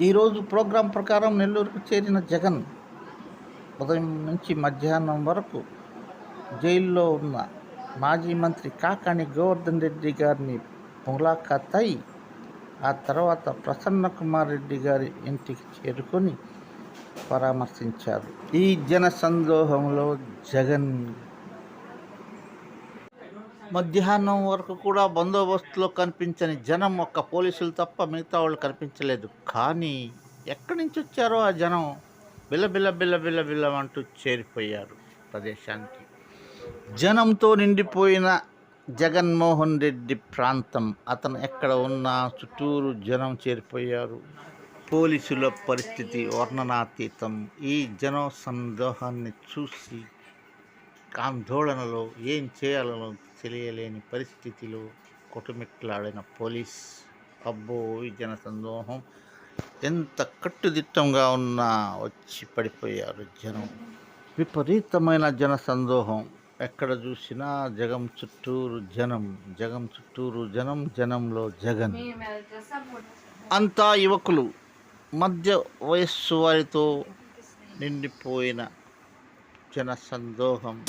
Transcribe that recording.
ఈరోజు ప్రోగ్రాం ప్రకారం నెల్లూరుకు చేరిన జగన్ ఉదయం నుంచి మధ్యాహ్నం వరకు జైల్లో ఉన్న మాజీ మంత్రి కాకాణి గోవర్ధన్ రెడ్డి గారిని ములాఖాత్ అయి ఆ తర్వాత ప్రసన్న కుమార్ రెడ్డి గారి ఇంటికి చేరుకొని పరామర్శించారు. ఈ జన సందోహంలో జగన్ మధ్యాహ్నం వరకు కూడా బందోబస్తులో కనిపించని జనం, ఒక్క పోలీసులు తప్ప మిగతా వాళ్ళు కనిపించలేదు. కానీ ఎక్కడి నుంచి వచ్చారో ఆ జనం బిల్లబిల్ల బిల్లబిల్ల బిల్లమంటూ చేరిపోయారు ప్రదేశానికి. జనంతో నిండిపోయిన జగన్మోహన్ రెడ్డి ప్రాంతం. అతను ఎక్కడ ఉన్నా చుట్టూరు జనం చేరిపోయారు. పోలీసుల పరిస్థితి వర్ణనాతీతం. ఈ జన సందోహాన్ని చూసి ఆందోళనలో ఏం చేయాలో తెలియలేని పరిస్థితిలో కొట్టుమిట్లాడిన పోలీస్. అబ్బో, ఈ జన సందోహం ఎంత కట్టుదిట్టంగా ఉన్నా వచ్చి పడిపోయారు జనం. విపరీతమైన జన సందోహం. ఎక్కడ చూసినా జగం చుట్టూరు జనం, జగం చుట్టూరు జనం, జనంలో జగన్. అంతా యువకులు, మధ్య వయస్సు వారితో నిండిపోయిన జన సందోహం.